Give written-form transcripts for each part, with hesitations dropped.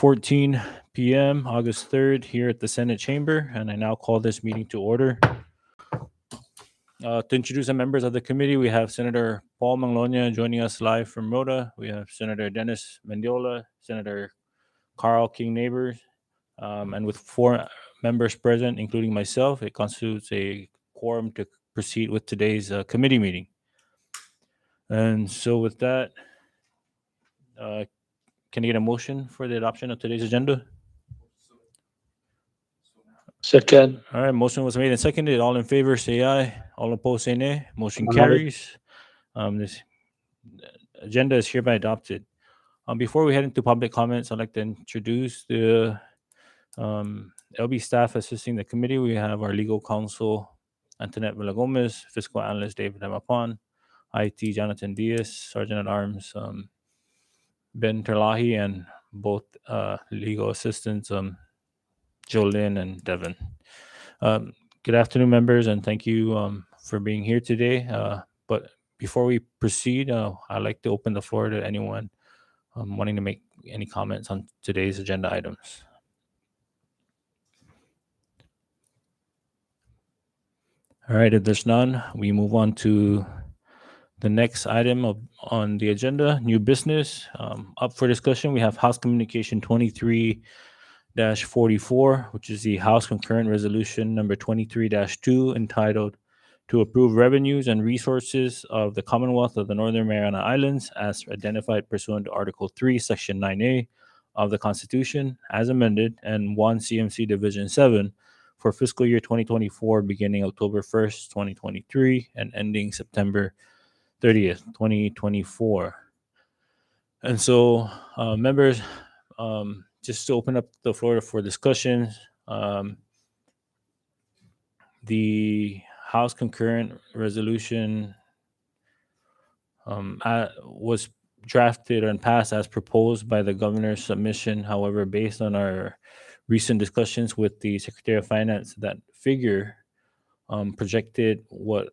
8:14 p.m., August 3rd, here at the Senate chamber, and I now call this meeting to order. To introduce the members of the committee, we have Senator Paul Manglona joining us live from Rota. We have Senator Dennis Mendiola, Senator Carl King Neighbors, and with 4 members present, including myself, it constitutes a quorum to proceed with today's committee meeting. And so with that, can I get a motion for the adoption of today's agenda? Second. All right, motion was made and seconded. All in favor, say aye. All opposed, say nay. Motion Aye. carries. This agenda is hereby adopted. Before we head into public comments, I'd like to introduce the LB staff assisting the committee. We have our legal counsel, Antoinette Villagomez, fiscal analyst David Hemapon, IT Jonathan Diaz, Sergeant at Arms Ben Terlahi, and both legal assistants Jolyn and Devin. Good afternoon, members, and thank you for being here today. But before we proceed, I'd like to open the floor to anyone wanting to make any comments on today's agenda items. All right, if there's none, we move on to the next item on the agenda, new business. Up for discussion, we have House Communication 23-44, which is the House Concurrent Resolution number 23-2, entitled to approve revenues and resources of the Commonwealth of the Northern Mariana Islands as identified pursuant to Article 3, Section 9A of the Constitution, as amended, and 1 CMC Division 7 for fiscal year 2024, beginning October 1st, 2023, and ending September 30th, 2024. And so, members, just to open up the floor for discussions, the House Concurrent Resolution was drafted and passed as proposed by the governor's submission. However, based on our recent discussions with the Secretary of Finance, that figure projected what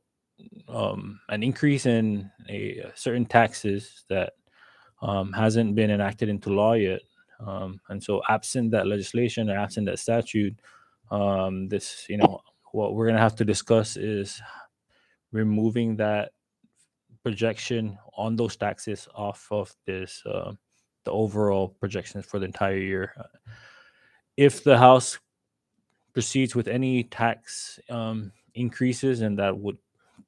an increase in certain taxes that hasn't been enacted into law yet. And so absent that legislation or absent that statute, this, what we're going to have to discuss is removing that projection on those taxes off of this, the overall projections for the entire year. If the House proceeds with any tax increases, and that would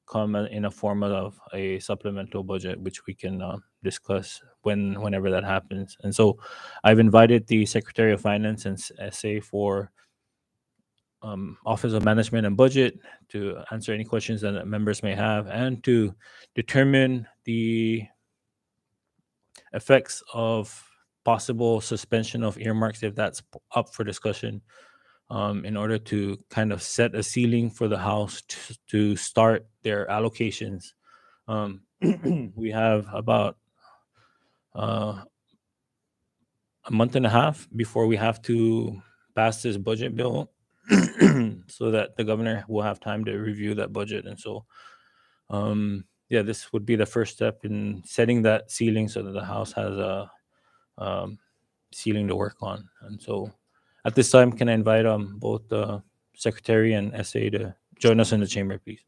come in a form of a supplemental budget, which we can discuss whenever that happens. And so I've invited the Secretary of Finance and SA for Office of Management and Budget to answer any questions that members may have and to determine the effects of possible suspension of earmarks if that's up for discussion, in order to kind of set a ceiling for the House to start their allocations. We have about a month and a half before we have to pass this budget bill so that the governor will have time to review that budget. And so, this would be the first step in setting that ceiling so that the House has a ceiling to work on. And so at this time, can I invite both the Secretary and SA to join us in the chamber, please?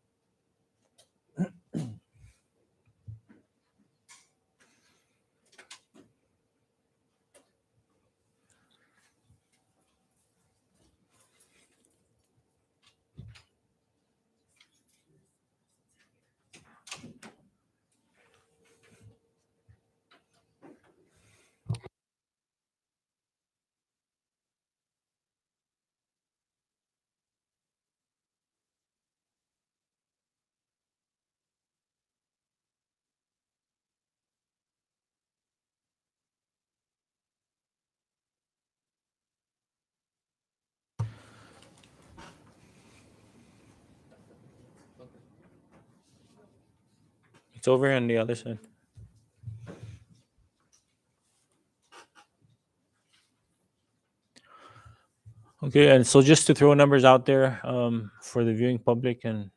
It's over on the other side. Okay, and so just to throw numbers out there for the viewing public and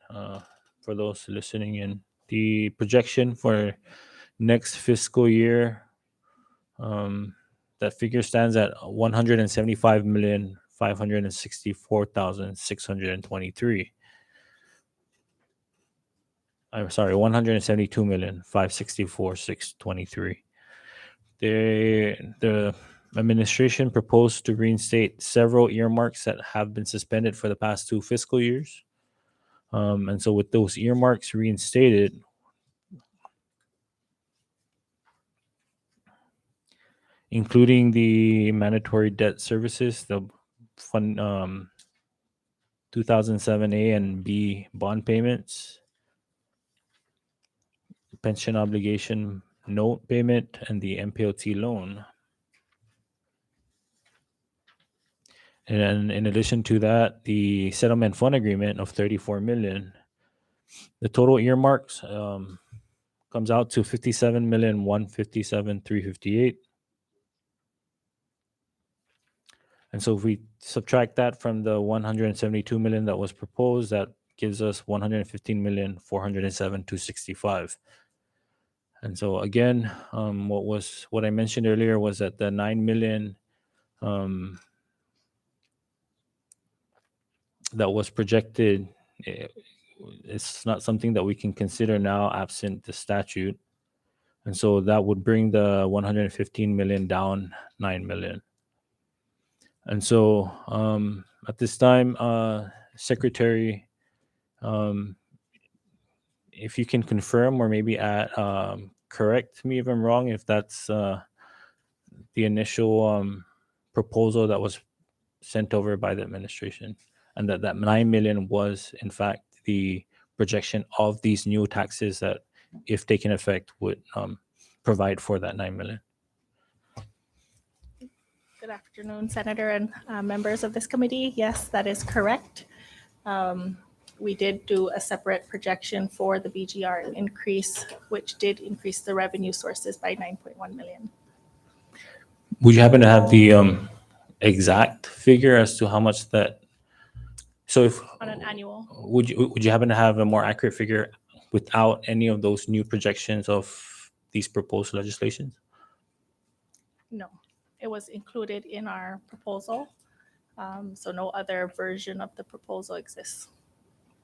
for those listening in, the projection for next fiscal year that figure stands at 175,564,623. I'm sorry, 172,564,623. The administration proposed to reinstate several earmarks that have been suspended for the past 2 fiscal years. And so with those earmarks reinstated, including the mandatory debt services, the fund 2007 A and B bond payments, pension obligation note payment, and the MPOT loan. And then in addition to that, the settlement fund agreement of 34 million. The total earmarks comes out to 57,157,358. And so if we subtract that from the 172 million that was proposed, that gives us 115,407,265. And so again, what I mentioned earlier was that the 9 million that was projected, it's not something that we can consider now absent the statute. And so that would bring the 115 million down 9 million. And so at this time, Secretary, if you can confirm or maybe correct me if I'm wrong, if that's the initial proposal that was sent over by the administration, and that 9 million was in fact the projection of these new taxes that, if taken effect, would provide for that 9 million. Good afternoon, Senator and members of this committee. Yes, that is correct. We did do a separate projection for the BGR increase, which did increase the revenue sources by 9.1 million. Would you happen to have the exact figure as to how much that? So if On an annual. Would you happen to have a more accurate figure without any of those new projections of these proposed legislations? No, it was included in our proposal. So no other version of the proposal exists.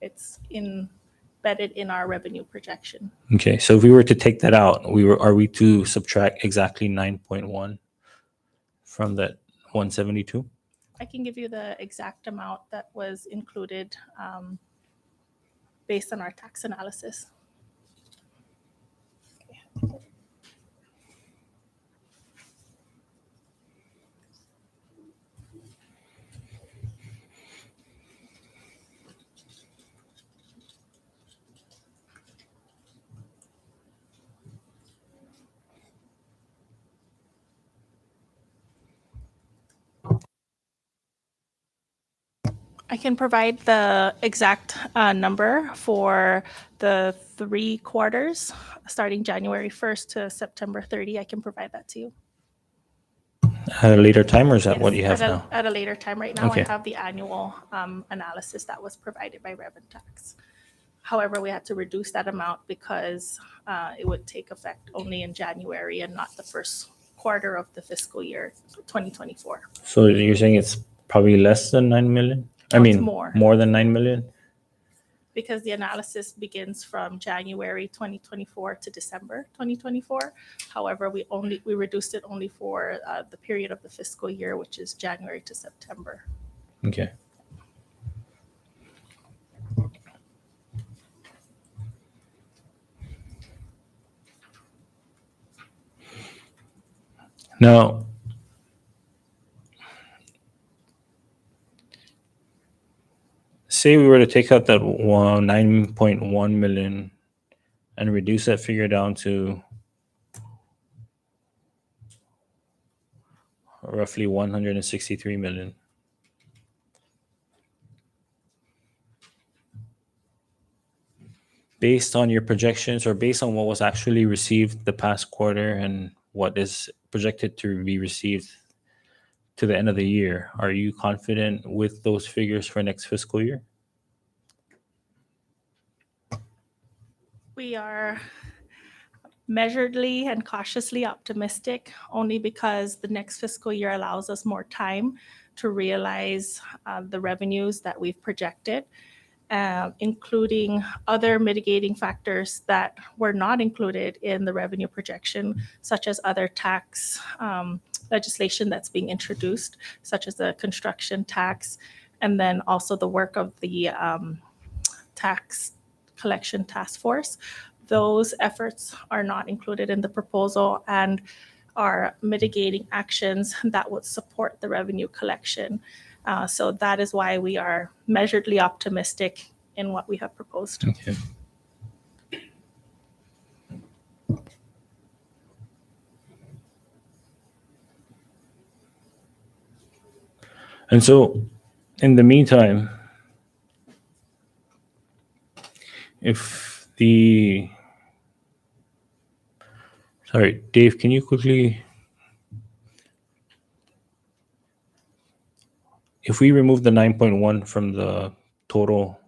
It's embedded in our revenue projection. Okay, so if we were to take that out, are we to subtract exactly 9.1 from that 172? I can give you the exact amount that was included based on our tax analysis. I can provide the exact number for the 3 quarters, starting January 1st to September 30. I can provide that to you. At a later time, or is that Yes, what you have now? At a later time. Right now, Okay. I have the annual analysis that was provided by Revenue Tax. However, we had to reduce that amount because it would take effect only in January and not the first quarter of the fiscal year 2024. So you're saying it's probably less than 9 million? No, I it's mean, more. more than 9 million? Because the analysis begins from January 2024 to December 2024. However, we reduced it only for the period of the fiscal year, which is January to September. Okay. Now, say we were to take out that 9.1 million and reduce that figure down to roughly 163 million. Based on your projections, or based on what was actually received the past quarter and what is projected to be received to the end of the year, are you confident with those figures for next fiscal year? We are measuredly and cautiously optimistic, only because the next fiscal year allows us more time to realize the revenues that we've projected, including other mitigating factors that were not included in the revenue projection, such as other tax legislation that's being introduced, such as the construction tax, and then also the work of the tax collection task force. Those efforts are not included in the proposal and are mitigating actions that would support the revenue collection. So that is why we are measuredly optimistic in what we have proposed. Okay. And so, in the meantime, if the sorry, Dave, can you quickly, if we remove the 9.1 from the total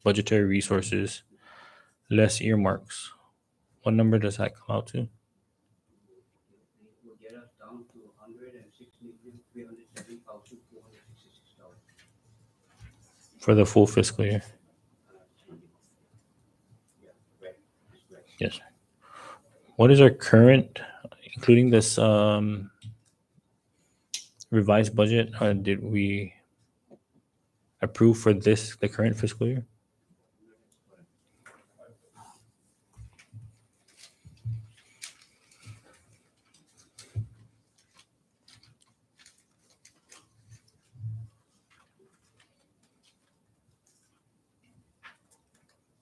budgetary resources, less earmarks, what number does that come out to? Will get us down to $106,307,466. For the full fiscal year? Yeah, right. That's right. Yes. What is our current, including this revised budget, did we approve for this, the current fiscal year?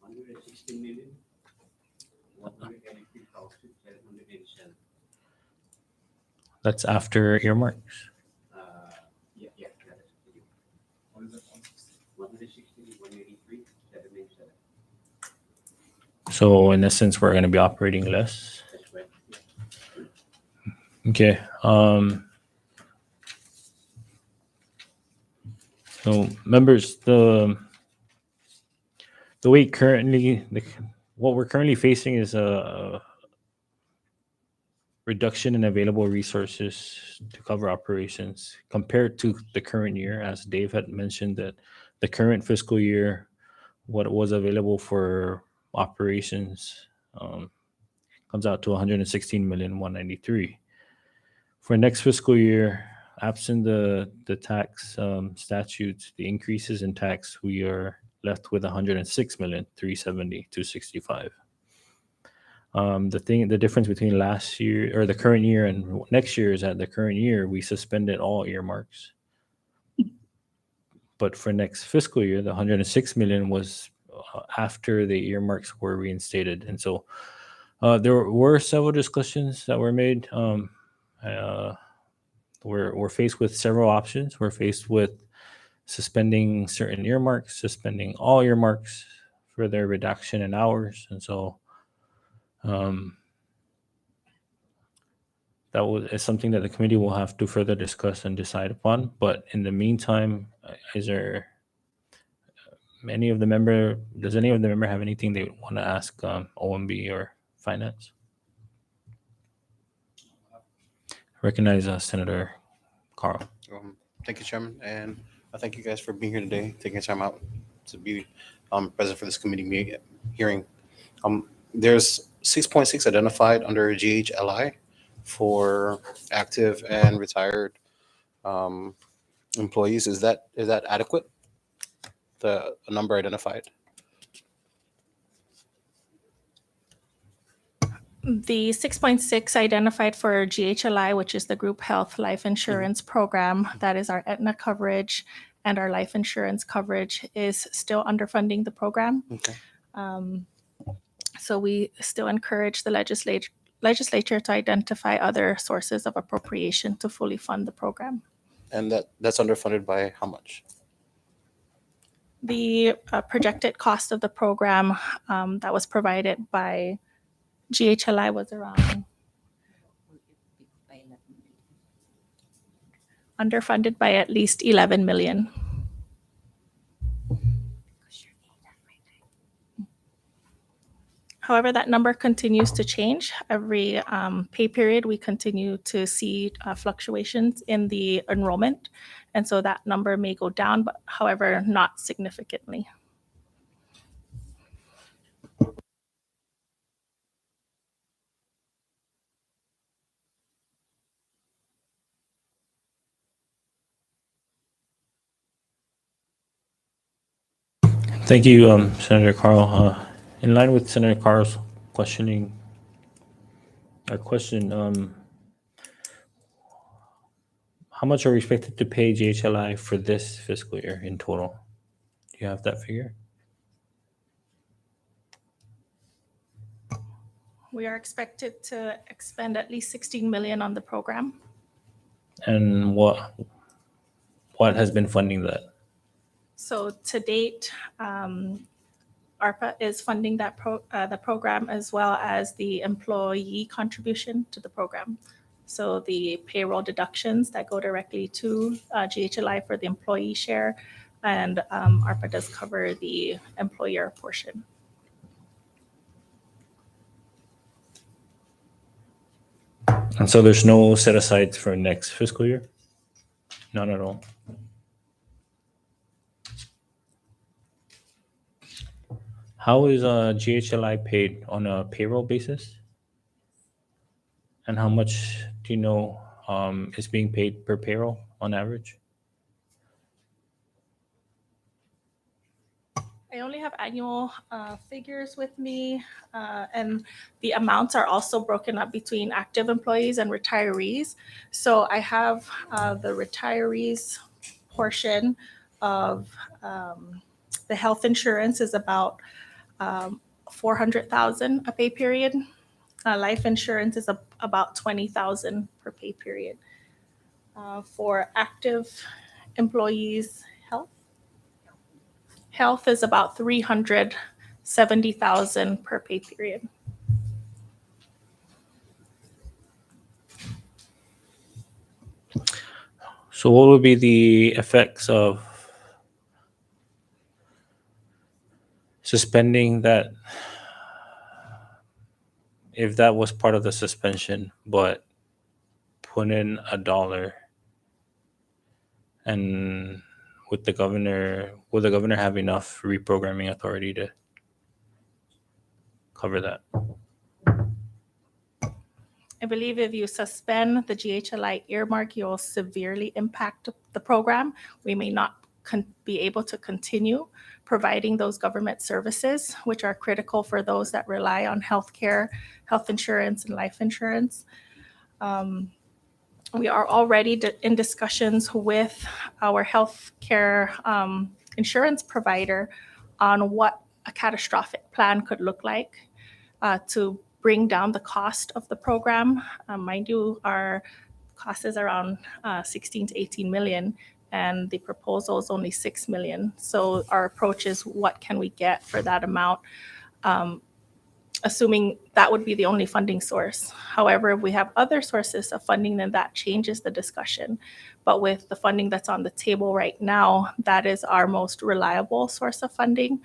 $116,183,787. That's after earmarks. Yeah, that is it. What is it? 116,183,787. So in essence, we're going to be operating less. That's right. Okay. So members, the way currently, what we're currently facing is a reduction in available resources to cover operations compared to the current year. As Dave had mentioned, that the current fiscal year, what was available for operations comes out to 116,193,000. For next fiscal year, absent the tax statutes, the increases in tax, we are left with 106,370,265. The difference between last year or the current year and next year is that the current year we suspended all earmarks. But for next fiscal year, the 106 million was after the earmarks were reinstated. And so there were several discussions that were made. We're faced with several options. We're faced with suspending certain earmarks, suspending all earmarks for their reduction in hours. And so that is something that the committee will have to further discuss and decide upon. But in the meantime, is there does any of the member have anything they want to ask OMB or Finance? Recognize Senator Carl. Thank you, Chairman, and I thank you guys for being here today, taking time out to be present for this committee hearing. There's 6.6 identified under GHLI for active and retired employees. Is that adequate? The number identified. The 6.6 identified for GHLI, which is the group health life insurance program, that is our Aetna coverage and our life insurance coverage, is still underfunding the program. Okay. So we still encourage the legislature to identify other sources of appropriation to fully fund the program. And that's underfunded by how much? The projected cost of the program that was provided by GHLI was around underfunded by at least 11 million. However, that number continues to change. Every pay period, we continue to see fluctuations in the enrollment. And so that number may go down, but however, not significantly. Thank you, Senator Carl. In line with Senator Carl's question, how much are we expected to pay GHLI for this fiscal year in total? Do you have that figure? We are expected to expend at least 16 million on the program. And what has been funding that? So to date, ARPA is funding that the program, as well as the employee contribution to the program. So the payroll deductions that go directly to GHLI for the employee share, and ARPA does cover the employer portion. And so there's no set asides for next fiscal year? None at all. How is GHLI paid, on a payroll basis? And how much do you know is being paid per payroll on average? I only have annual figures with me, and the amounts are also broken up between active employees and retirees. So I have the retirees portion of the health insurance is about 400,000 a pay period. Life insurance is about 20,000 per pay period. For active employees, health is about 370,000 per pay period. So what would be the effects of suspending that, if that was part of the suspension, but put in $1, and will the governor have enough reprogramming authority to cover that? I believe if you suspend the GHLI earmark, you'll severely impact the program. We may not be able to continue providing those government services, which are critical for those that rely on healthcare, health insurance, and life insurance. We are already in discussions with our healthcare insurance provider on what a catastrophic plan could look like to bring down the cost of the program. Mind you, our cost is around 16 to 18 million, and the proposal is only 6 million. So our approach is, what can we get for that amount? Assuming that would be the only funding source. However, if we have other sources of funding, then that changes the discussion. But with the funding that's on the table right now, that is our most reliable source of funding.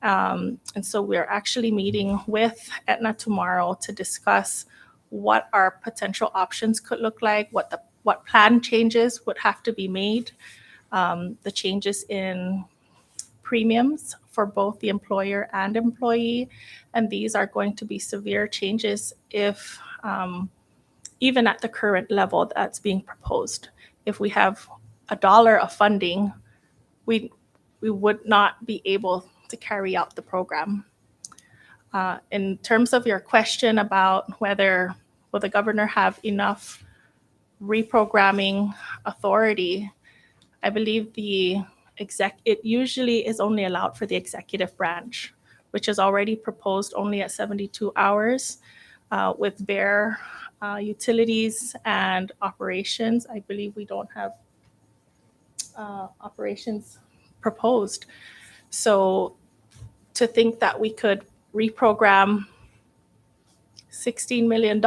And so we're actually meeting with Aetna tomorrow to discuss what our potential options could look like, what plan changes would have to be made, the changes in premiums for both the employer and employee. And these are going to be severe changes if, even at the current level that's being proposed. If we have $1 of funding, we would not be able to carry out the program. In terms of your question about whether will the governor have enough reprogramming authority, I believe it usually is only allowed for the executive branch, which is already proposed only at 72 hours with bare utilities and operations. I believe we don't have operations proposed. So to think that we could reprogram $16 million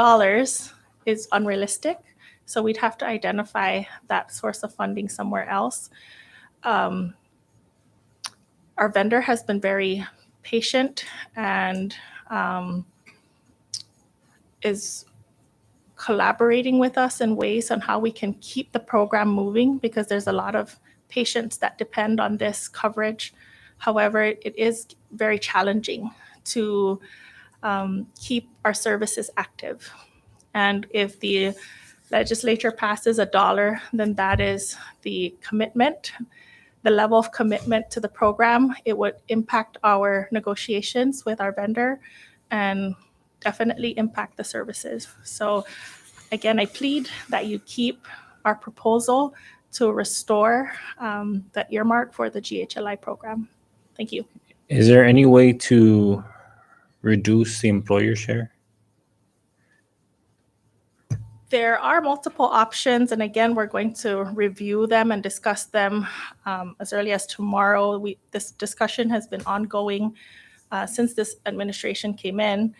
is unrealistic. So we'd have to identify that source of funding somewhere else. Our vendor has been very patient and is collaborating with us in ways on how we can keep the program moving, because there's a lot of patients that depend on this coverage. However, it is very challenging to keep our services active. And if the legislature passes $1, then that is the commitment, the level of commitment to the program. It would impact our negotiations with our vendor and definitely impact the services. So again, I plead that you keep our proposal to restore the earmark for the GHLI program. Thank you. Is there any way to reduce the employer share? There are multiple options, and again, we're going to review them and discuss them as early as tomorrow. This discussion has been ongoing since this administration came in.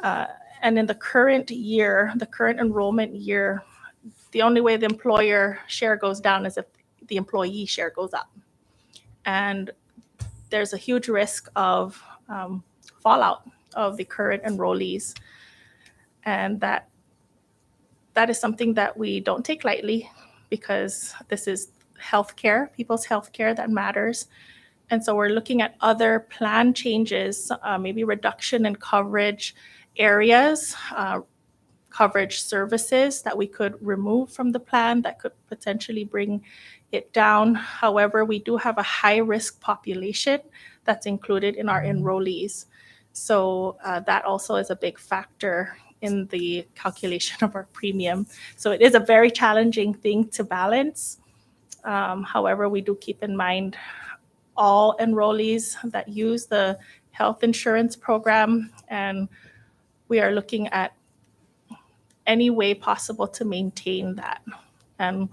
And in the current year, the current enrollment year, the only way the employer share goes down is if the employee share goes up. And there's a huge risk of fallout of the current enrollees. And that is something that we don't take lightly, because this is healthcare, people's healthcare that matters. And so we're looking at other plan changes, maybe reduction in coverage areas, coverage services that we could remove from the plan that could potentially bring it down. However, we do have a high-risk population that's included in our enrollees. So that also is a big factor in the calculation of our premium. So it is a very challenging thing to balance. However, we do keep in mind all enrollees that use the health insurance program, and we are looking at any way possible to maintain that. And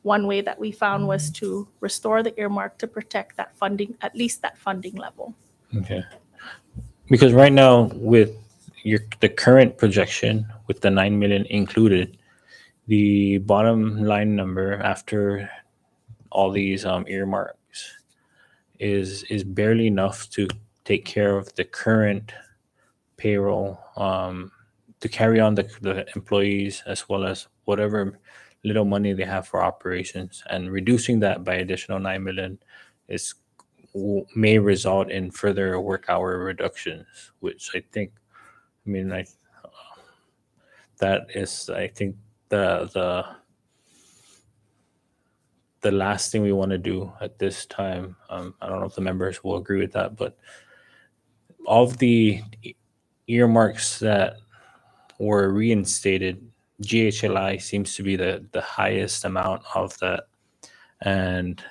one way that we found was to restore the earmark to protect that funding, at least that funding level. Okay. Because right now, with the current projection with the 9 million included, the bottom line number after all these earmarks is barely enough to take care of the current payroll, to carry on the employees, as well as whatever little money they have for operations. And reducing that by additional 9 million may result in further work hour reductions, which I think, that is, I think, the last thing we want to do at this time. I don't know if the members will agree with that, but of the earmarks that were reinstated, GHLI seems to be the highest amount of that. And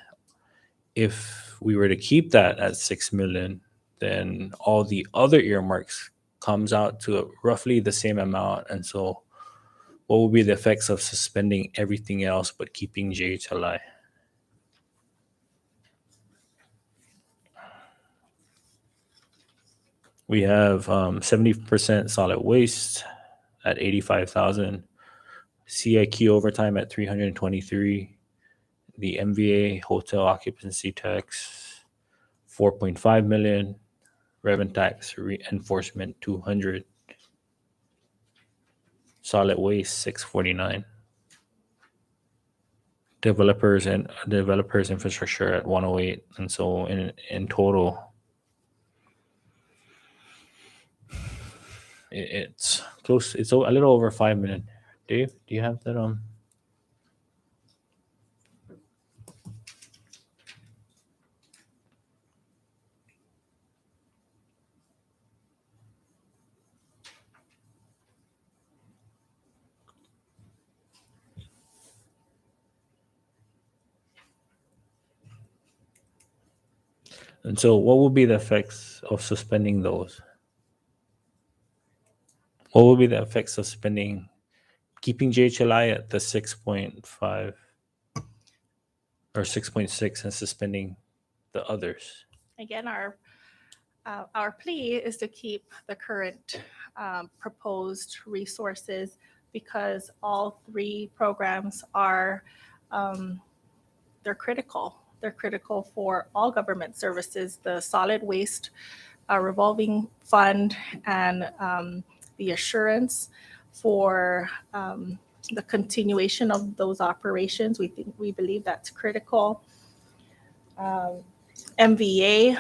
if we were to keep that at 6 million, then all the other earmarks comes out to roughly the same amount. And so what will be the effects of suspending everything else but keeping GHLI? We have 70% solid waste at 85,000, CIQ overtime at 323, the MVA hotel occupancy tax 4.5 million, revenue tax reinforcement 200, solid waste 649, developers infrastructure at 108. And so in total, it's close. It's a little over 5 million. Dave, do you have that And so what will be the effects of suspending those? What will be the effects of keeping GHLI at the 6.5 or 6.6 and suspending the others? Again, our plea is to keep the current proposed resources, because all three programs are they're critical. They're critical for all government services. The solid waste revolving fund and the assurance for the continuation of those operations. We believe that's critical. MVA,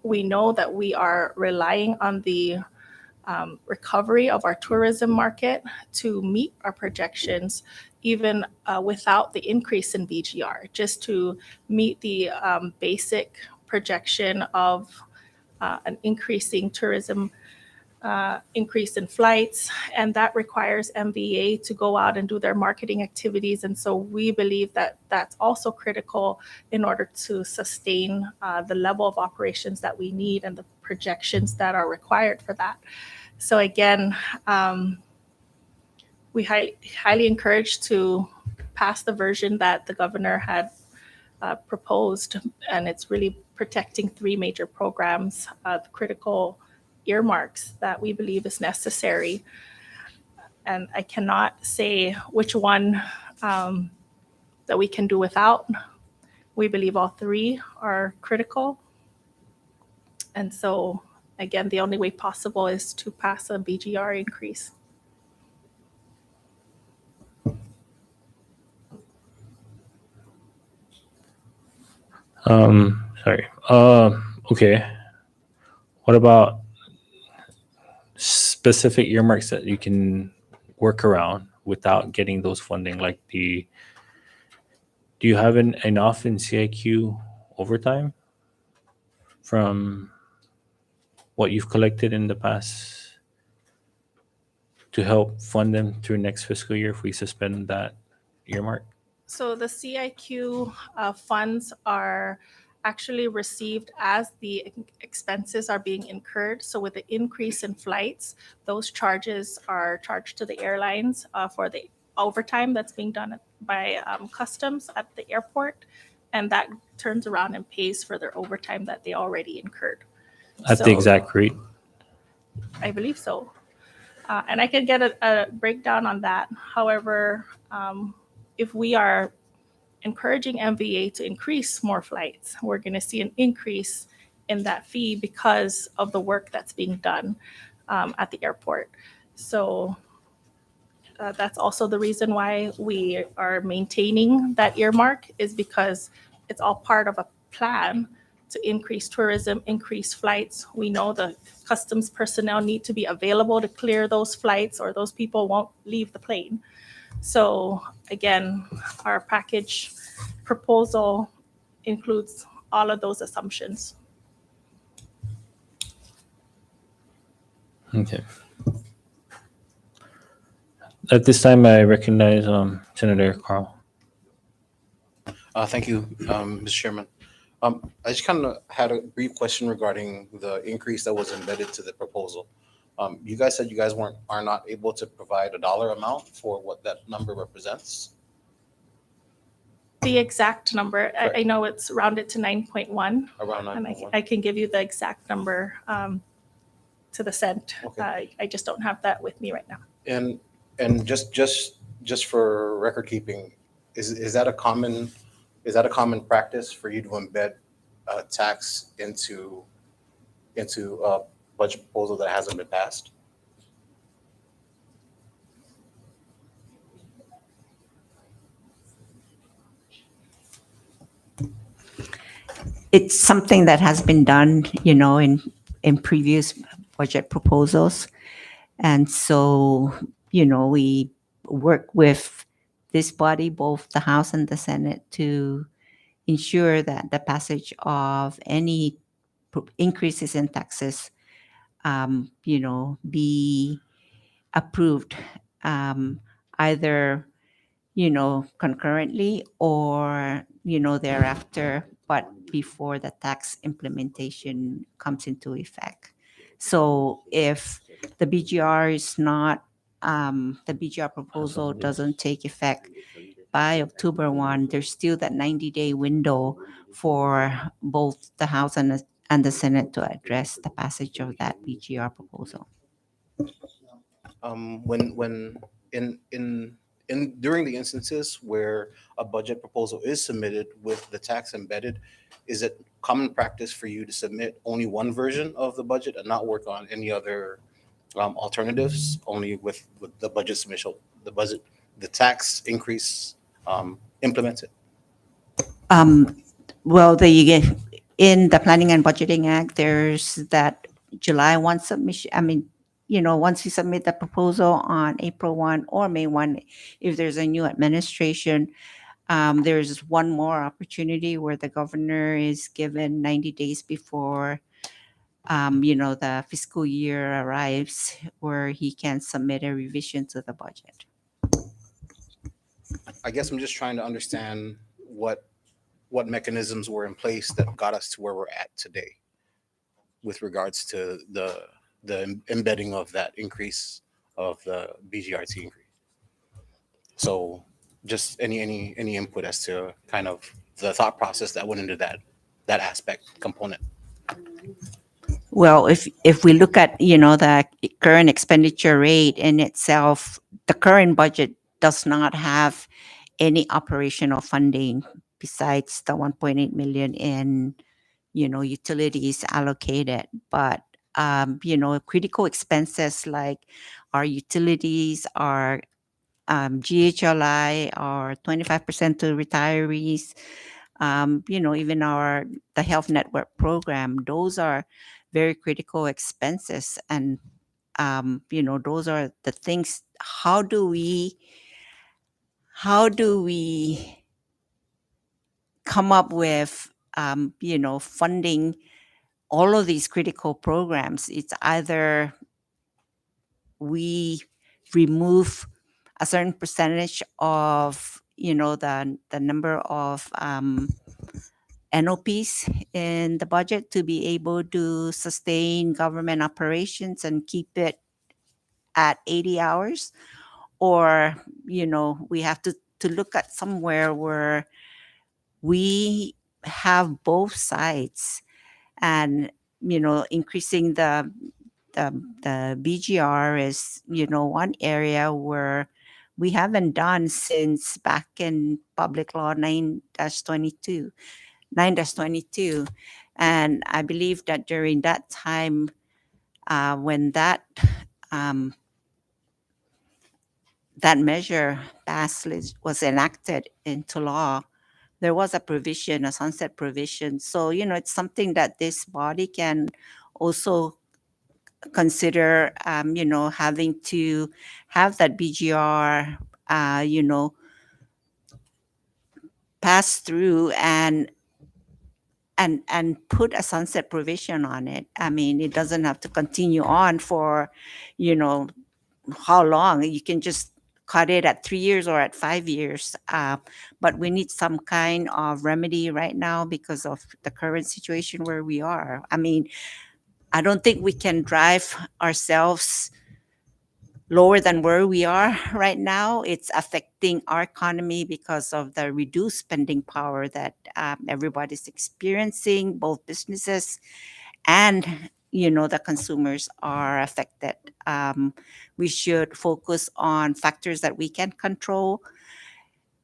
we know that we are relying on the recovery of our tourism market to meet our projections, even without the increase in BGR, just to meet the basic projection of an increasing tourism, increase in flights, and that requires MVA to go out and do their marketing activities. And so we believe that that's also critical in order to sustain the level of operations that we need and the projections that are required for that. So again, we highly encourage to pass the version that the governor had proposed, and it's really protecting three major programs, the critical earmarks that we believe is necessary. And I cannot say which one that we can do without. We believe all three are critical. And so, again, the only way possible is to pass a BGR increase. Sorry. Okay. What about specific earmarks that you can work around without getting those funding? Like do you have enough in CIQ overtime from what you've collected in the past to help fund them through next fiscal year if we suspend that earmark? So the CIQ funds are actually received as the expenses are being incurred. So with the increase in flights, those charges are charged to the airlines for the overtime that's being done by customs at the airport. And that turns around and pays for their overtime that they already incurred. At the exact rate? I believe so. And I can get a breakdown on that. However, if we are encouraging MVA to increase more flights, we're going to see an increase in that fee because of the work that's being done at the airport. So that's also the reason why we are maintaining that earmark, is because it's all part of a plan to increase tourism, increase flights. We know the customs personnel need to be available to clear those flights, or those people won't leave the plane. So again, our package proposal includes all of those assumptions. Okay. At this time, I recognize Senator Carl. Thank you, Mr. Chairman. I just kind of had a brief question regarding the increase that was embedded to the proposal. You guys said you guys are not able to provide a dollar amount for what that number represents. The exact number, I know it's rounded to 9.1. Around And 9.1. I can give you the exact number to the cent. Okay. I just don't have that with me right now. And just for record keeping, is that a common practice for you to embed tax into a budget proposal that hasn't been passed? It's something that has been done, in previous budget proposals. And so, we work with this body, both the House and the Senate, to ensure that the passage of any increases in taxes, be approved either, concurrently or, thereafter, but before the tax implementation comes into effect. So if the BGR is not, the BGR proposal doesn't take effect by October 1, there's still that 90-day window for both the House and the Senate to address the passage of that BGR proposal. When in during the instances where a budget proposal is submitted with the tax embedded, is it common practice for you to submit only one version of the budget and not work on any other alternatives, only with the budget submission, the tax increase implemented? Well, in the Planning and Budgeting Act, there's that July 1 submission. I mean, once you submit the proposal on April 1 or May 1, if there's a new administration, there's one more opportunity where the governor is given 90 days before, the fiscal year arrives, where he can submit a revision to the budget. I guess I'm just trying to understand what mechanisms were in place that got us to where we're at today with regards to the embedding of that increase of the BGRT increase. So just any input as to kind of the thought process that went into that aspect component. Well, if we look at, the current expenditure rate in itself, the current budget does not have any operational funding besides the 1.8 million in, utilities allocated. But, critical expenses like our utilities, our GHLI, our 25% to retirees, even the health network program, those are very critical expenses. And, those are the things. How do we come up with, funding all of these critical programs? It's either we remove a certain percentage of, the number of NOPs in the budget to be able to sustain government operations and keep it at 80 hours, or we have to look at somewhere where we have both sides, and increasing the BGR is one area where we haven't done since back in Public Law 9-22. And I believe that during that time, when that measure was enacted into law, there was a sunset provision. So, it's something that this body can also consider, having to have that BGR, pass through and put a sunset provision on it. I mean, it doesn't have to continue on for, how long. You can just cut it at 3 years or at 5 years. But we need some kind of remedy right now because of the current situation where we are. I mean, I don't think we can drive ourselves lower than where we are right now. It's affecting our economy because of the reduced spending power that everybody's experiencing. Both businesses and the consumers are affected. We should focus on factors that we can control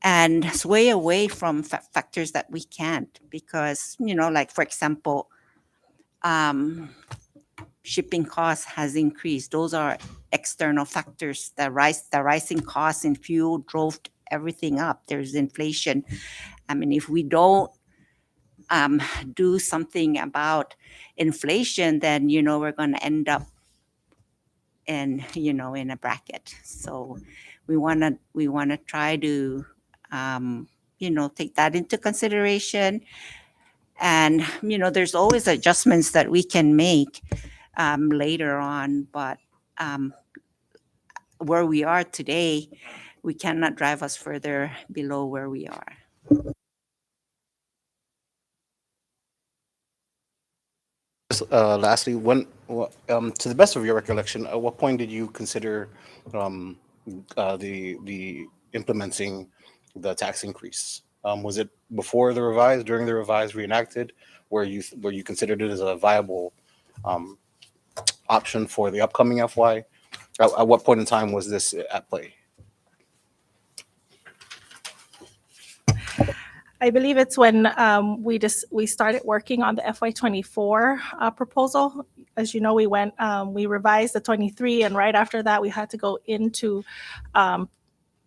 and sway away from factors that we can't, because like, for example, shipping costs has increased. Those are external factors. The rising costs in fuel drove everything up. There's inflation. I mean, if we don't do something about inflation, then we're going to end up in a bracket. So we want to try to take that into consideration. And there's always adjustments that we can make later on, but where we are today, we cannot drive us further below where we are. Lastly, to the best of your recollection, at what point did you consider the implementing the tax increase? Was it before the revised, during the revised, reenacted, where you considered it as a viable option for the upcoming FY? At what point in time was this at play? I believe it's when we started working on the FY24 proposal. As you know, we revised the 23, and right after that, we had to go into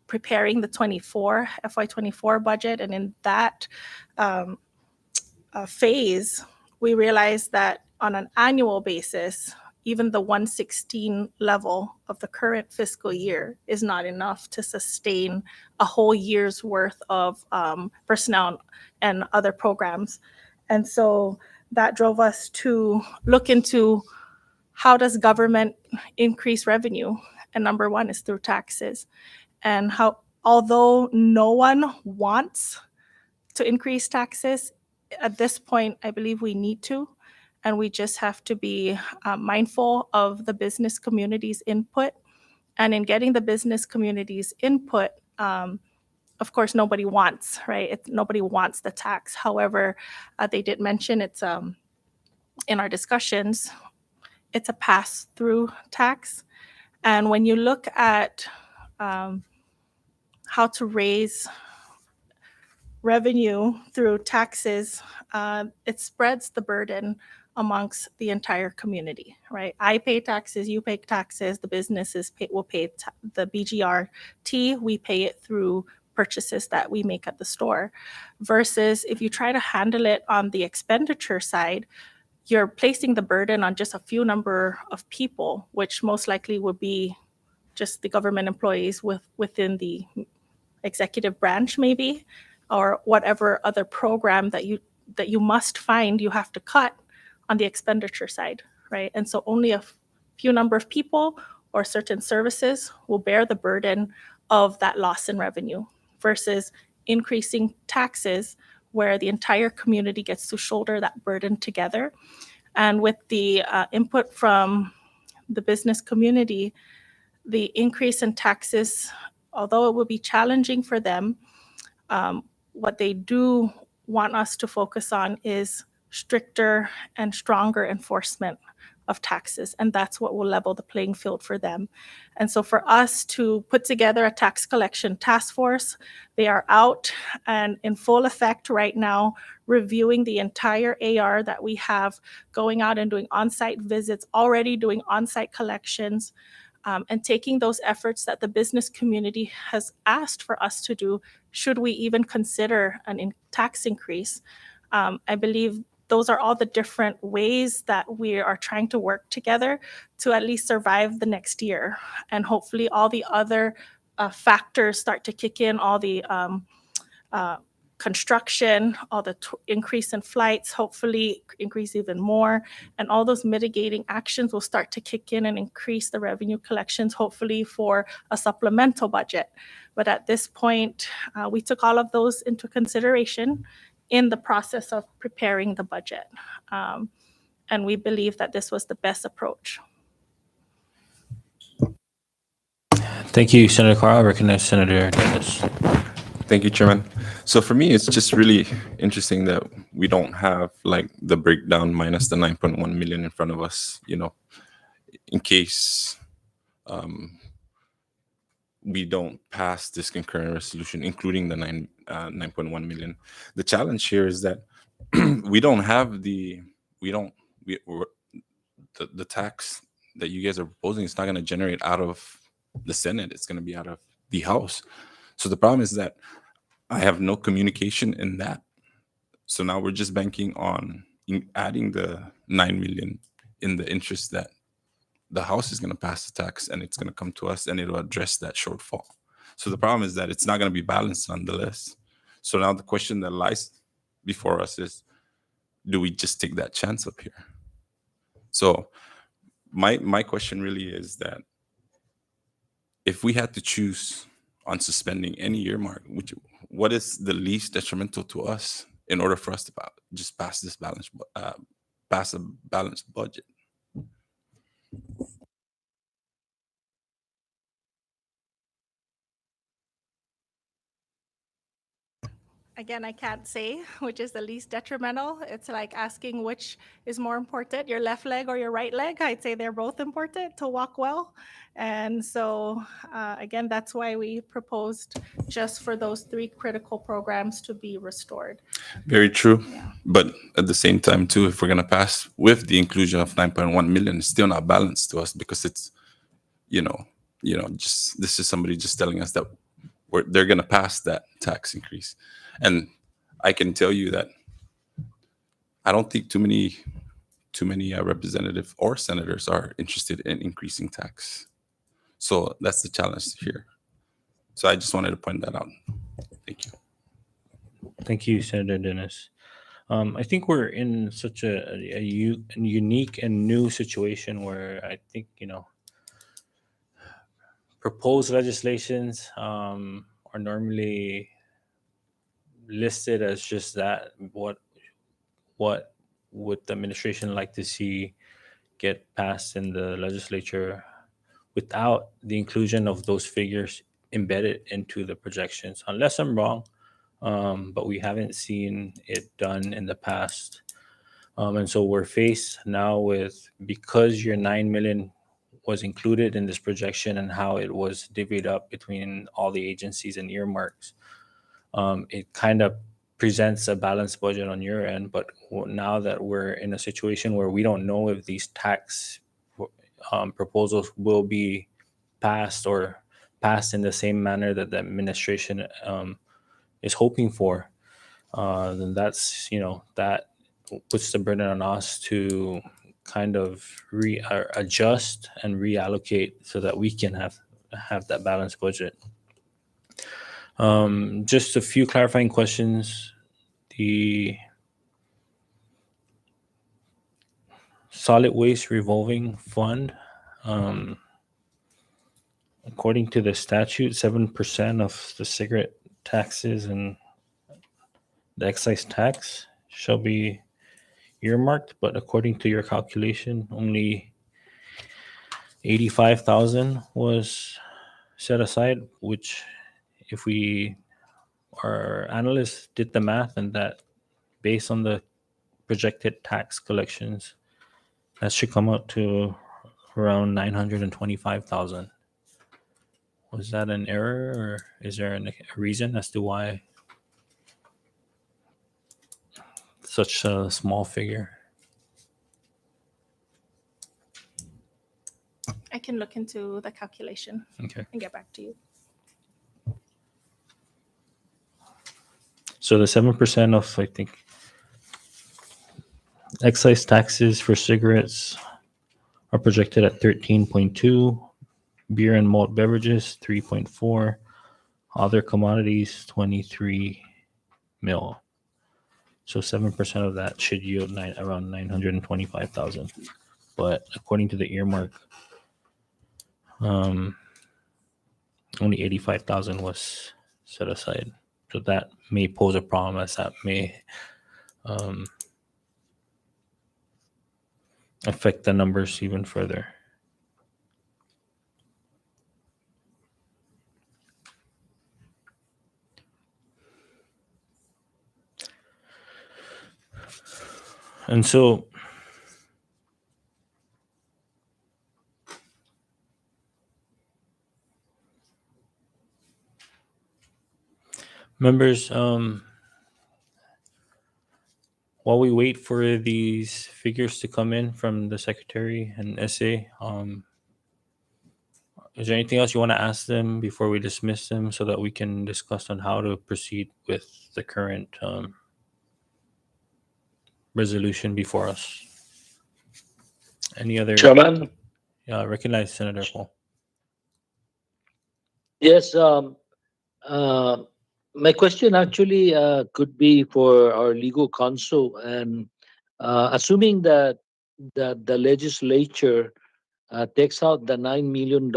preparing the FY24 budget. And in that phase, we realized that on an annual basis, even the 116 level of the current fiscal year is not enough to sustain a whole year's worth of personnel and other programs. And so that drove us to look into how does government increase revenue? And number one is through taxes. And how, although no one wants to increase taxes, at this point, I believe we need to. And we just have to be mindful of the business community's input. And in getting the business community's input, of course, nobody wants, right? Nobody wants the tax. However, they did mention it's in our discussions, it's a pass-through tax. And when you look at how to raise revenue through taxes, it spreads the burden amongst the entire community, right? I pay taxes, you pay taxes, the businesses will pay the BGRT, we pay it through purchases that we make at the store. Versus if you try to handle it on the expenditure side, you're placing the burden on just a few number of people, which most likely would be just the government employees within the executive branch maybe, or whatever other program that you must find you have to cut on the expenditure side, right? And so only a few number of people or certain services will bear the burden of that loss in revenue versus increasing taxes where the entire community gets to shoulder that burden together. And with the input from the business community, the increase in taxes, although it will be challenging for them, what they do want us to focus on is stricter and stronger enforcement of taxes. And that's what will level the playing field for them. And so for us to put together a tax collection task force, they are out and in full effect right now, reviewing the entire AR that we have, going out and doing on-site visits, already doing on-site collections, and taking those efforts that the business community has asked for us to do, should we even consider an tax increase. I believe those are all the different ways that we are trying to work together to at least survive the next year. And hopefully all the other factors start to kick in, all the construction, all the increase in flights, hopefully increase even more. And all those mitigating actions will start to kick in and increase the revenue collections, hopefully for a supplemental budget. But at this point, we took all of those into consideration in the process of preparing the budget. And we believe that this was the best approach. Thank you, Senator Carr. I recognize Senator Dennis. Thank you, Chairman. So for me, it's just really interesting that we don't have like the breakdown minus the 9.1 million in front of us, in case we don't pass this concurrent resolution, including the 9.1 million. The challenge here is that we don't have the tax that you guys are proposing. It's not going to generate out of the Senate. It's going to be out of the House. So the problem is that I have no communication in that. So now we're just banking on adding the 9 million in the interest that the House is going to pass the tax and it's going to come to us and it'll address that shortfall. So the problem is that it's not going to be balanced nonetheless. So now the question that lies before us is, do we just take that chance up here? So my question really is that if we had to choose on suspending any earmark, what is the least detrimental to us in order for us to just pass this pass a balanced budget? Again, I can't say which is the least detrimental. It's like asking which is more important, your left leg or your right leg. I'd say they're both important to walk well. And so, again, that's why we proposed just for those 3 critical programs to be restored. Very true. Yeah. But at the same time, too, if we're going to pass with the inclusion of 9.1 million, it's still not balanced to us because it's, just this is somebody just telling us that they're going to pass that tax increase. And I can tell you that I don't think too many representatives or senators are interested in increasing tax. So that's the challenge here. So I just wanted to point that out. Thank you. Thank you, Senator Dennis. I think we're in such a unique and new situation where I think, proposed legislations are normally listed as just that. What would the administration like to see get passed in the legislature without the inclusion of those figures embedded into the projections? Unless I'm wrong, but we haven't seen it done in the past. And so we're faced now with, because your 9 million was included in this projection and how it was divvied up between all the agencies and earmarks, it kind of presents a balanced budget on your end. But now that we're in a situation where we don't know if these tax proposals will be passed or passed in the same manner that the administration is hoping for, then that's, that puts the burden on us to kind of adjust and reallocate so that we can have that balanced budget. Just a few clarifying questions. The solid waste revolving fund, according to the statute, 7% of the cigarette taxes and the excise tax shall be earmarked, but according to your calculation, only 85,000 was set aside, which, if our analysts did the math, and that based on the projected tax collections, that should come out to around 925,000. Was that an error, or is there a reason as to why such a small figure? I can look into the calculation Okay. and get back to you. So the 7% of, I think, excise taxes for cigarettes are projected at 13.2, beer and malt beverages 3.4, other commodities 23 mil. So 7% of that should yield around 925,000. But according to the earmark, only 85,000 was set aside. So that may pose a problem, as that may affect the numbers even further. And so members, while we wait for these figures to come in from the secretary and SA, is there anything else you want to ask them before we dismiss them so that we can discuss on how to proceed with the current resolution before us? Any other? Chairman? Recognize Senator Paul. Yes, my question actually could be for our legal counsel, and assuming that the legislature takes out the $9 million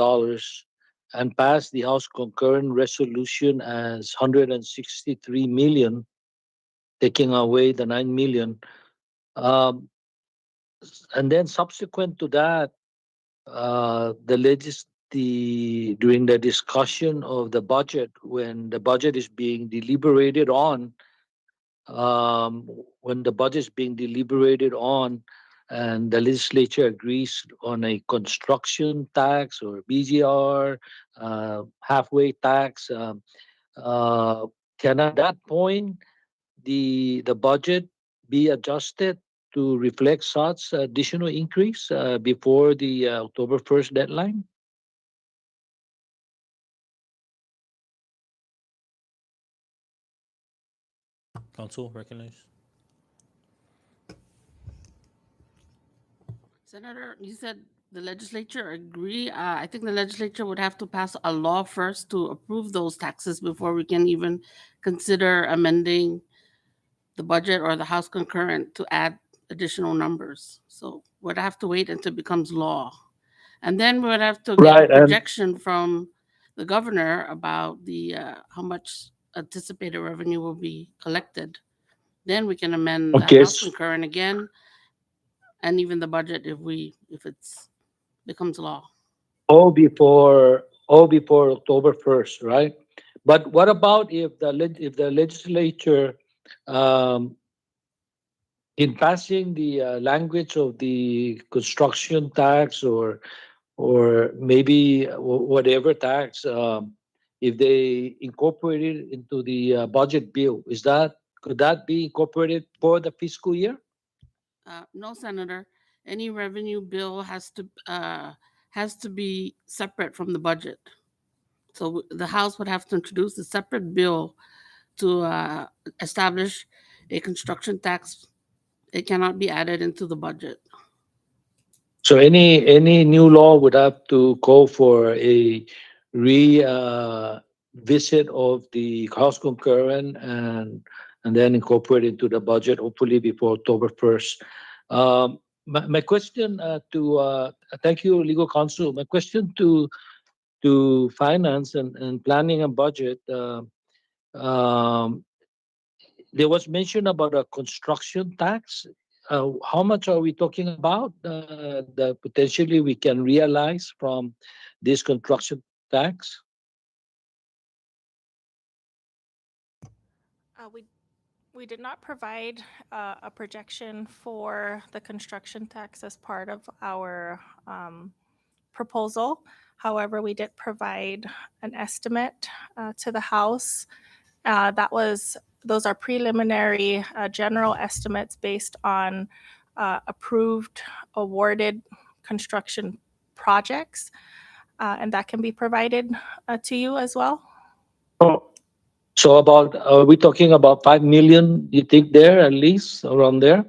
and pass the House concurrent resolution as 163 million, taking away the 9 million, and then subsequent to that, during the discussion of the budget, when the budget is being deliberated on, when the budget is being deliberated on and the legislature agrees on a construction tax or BGR, halfway tax, uh, can at that point the budget be adjusted to reflect such additional increase before the October 1st deadline? Council recognize. Senator, you said the legislature agree. I think the legislature would have to pass a law first to approve those taxes before we can even consider amending the budget or the House concurrent to add additional numbers. So we'd have to wait until it becomes law. And then we would have to get a Right, and projection from the governor about the how much anticipated revenue will be collected. Then we can amend the okay, House concurrent again, and even the budget if it's becomes law. all before October 1st, right? But what about if if the legislature, um, in passing the language of the construction tax or maybe whatever tax, if they incorporate it into the budget bill, could that be incorporated for the fiscal year? No, Senator, any revenue bill has to be separate from the budget. So the House would have to introduce a separate bill to establish a construction tax. It cannot be added into the budget. So any new law would have to call for a re visit of the House concurrent and then incorporate into the budget, hopefully before October 1st. My question thank you, legal counsel. My question to finance and planning and budget. Um, there was mention about a construction tax. How much are we talking about that potentially we can realize from this construction tax? We did not provide a projection for the construction tax as part of our proposal. However, we did provide an estimate to the House. Those are preliminary general estimates based on approved, awarded construction projects, and that can be provided to you as well. Oh, so about are we talking about 5 million? You think there at least around there?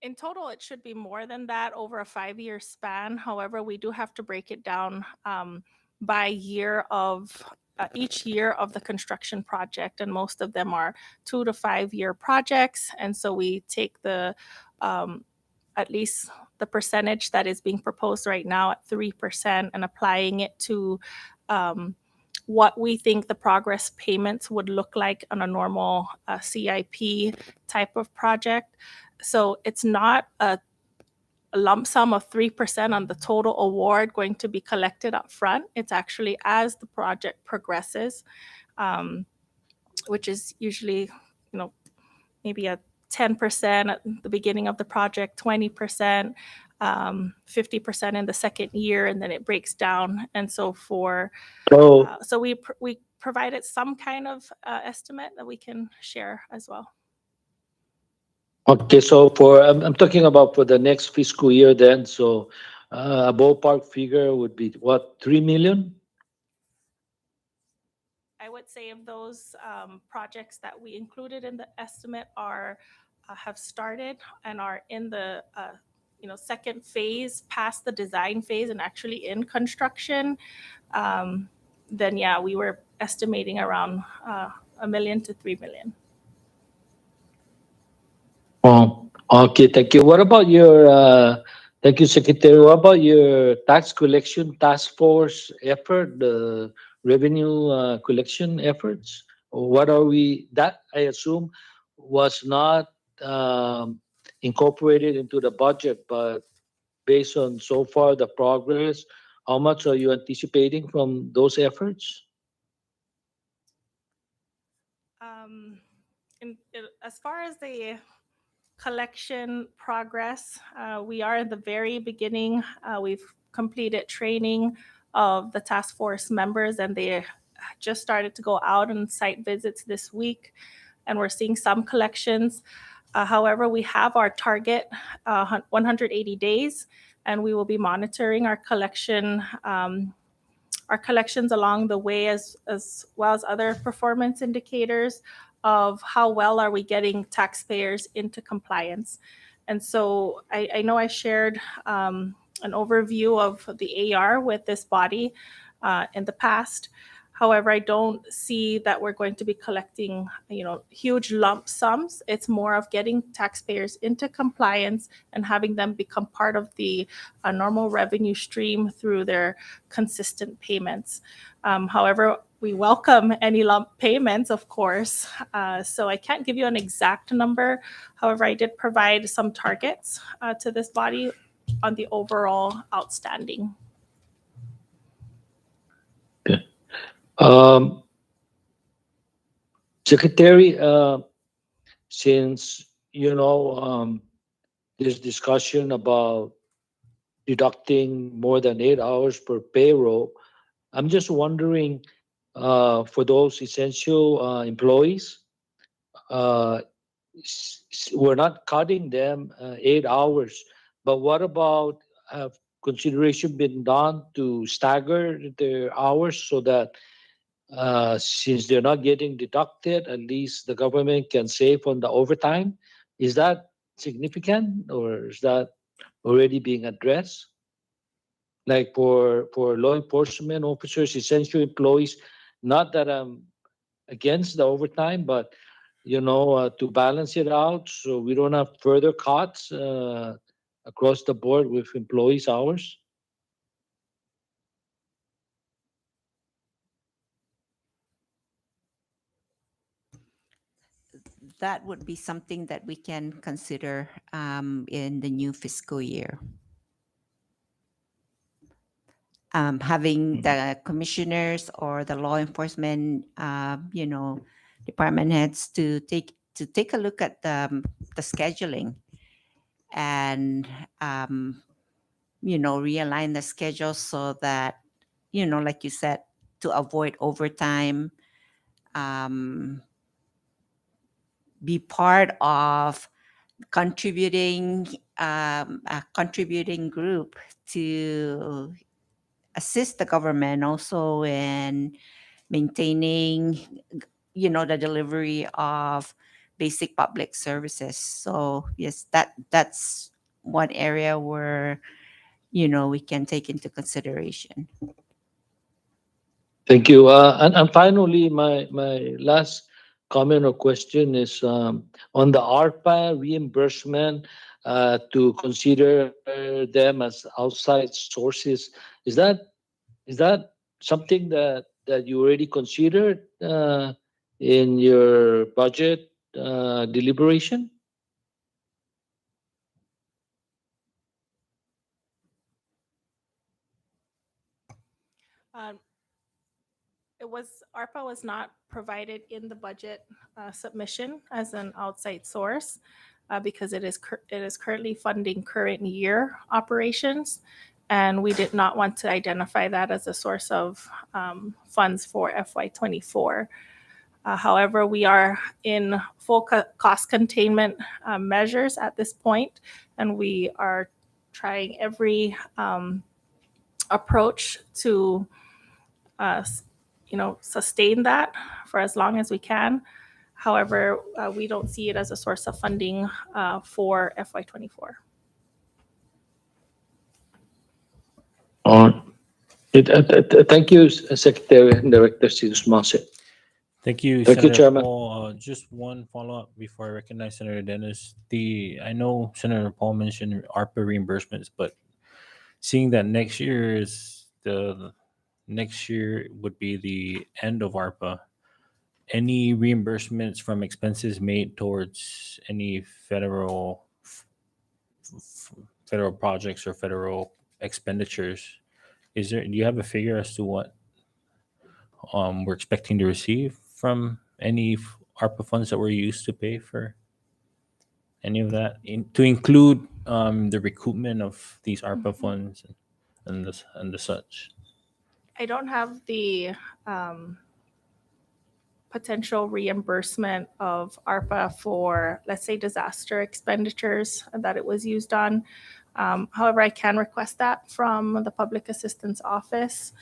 In total, it should be more than that over a 5-year span. However, we do have to break it down by year of each year of the construction project, and most of them are 2 to 5 year projects. And so we take the at least the percentage that is being proposed right now at 3% and applying it to what we think the progress payments would look like on a normal CIP type of project. So it's not a lump sum of 3% on the total award going to be collected up front. It's actually as the project progresses, which is usually, maybe a 10% at the beginning of the project, 20%, 50% in the second year, and then it breaks down. And so so we provided some kind of estimate that we can share as well. Okay, so I'm talking about for the next fiscal year then. So a ballpark figure would be what, 3 million? I would say if those projects that we included in the estimate have started and are in the second phase, past the design phase and actually in construction, then yeah, we were estimating around $1 million to $3 million. Oh, okay, thank you. What about thank you, Secretary. What about your tax collection task force effort, the revenue collection efforts? What are that I assume was not incorporated into the budget, but based on so far the progress, how much are you anticipating from those efforts? As far as the collection progress, we are in the very beginning. We've completed training of the task force members, and they just started to go out on site visits this week, and we're seeing some collections. However, we have our target 180 days, and we will be monitoring our collections along the way, as well as other performance indicators of how well are we getting taxpayers into compliance. And so I know I shared an overview of the AR with this body in the past. However, I don't see that we're going to be collecting, huge lump sums. It's more of getting taxpayers into compliance and having them become part of the normal revenue stream through their consistent payments. However, we welcome any lump payments, of course. So I can't give you an exact number. However, I did provide some targets to this body on the overall outstanding. Secretary, since there's discussion about deducting more than 8 hours per payroll, I'm just wondering, for those essential employees, we're not cutting them 8 hours, but what about, have consideration been done to stagger their hours so that since they're not getting deducted, at least the government can save on the overtime? Is that significant, or is that already being addressed? Like for law enforcement officers, essential employees, not that I'm against the overtime, but to balance it out so we don't have further cuts across the board with employees' hours. That would be something that we can consider in the new fiscal year. Having the commissioners or the law enforcement, department heads to take a look at the scheduling and realign the schedule so that like you said, to avoid overtime, be part of contributing a contributing group to assist the government also in maintaining the delivery of basic public services. So yes, that's one area where we can take into consideration. Thank you. And finally, my last comment or question is on the ARPA reimbursement, to consider them as outside sources. Is that something that you already considered in your budget deliberation? ARPA was not provided in the budget submission as an outside source because it is currently funding current year operations, and we did not want to identify that as a source of funds for FY24. However, we are in full cost containment measures at this point, and we are trying every approach to sustain that for as long as we can. However, we don't see it as a source of funding for FY24. Thank you, Secretary and Director Sidus. Thank you, Thank you, Senator Chairman. Paul. Just one follow-up before I recognize Senator Dennis. I know Senator Paul mentioned ARPA reimbursements, but seeing that next year would be the end of ARPA, any reimbursements from expenses made towards any federal projects or federal expenditures, do you have a figure as to what we're expecting to receive from any ARPA funds that were used to pay for any of that, to include the recoupment of these ARPA funds and the such? I don't have the potential reimbursement of ARPA for, let's say, disaster expenditures that it was used on. However, I can request that from the Public Assistance Office.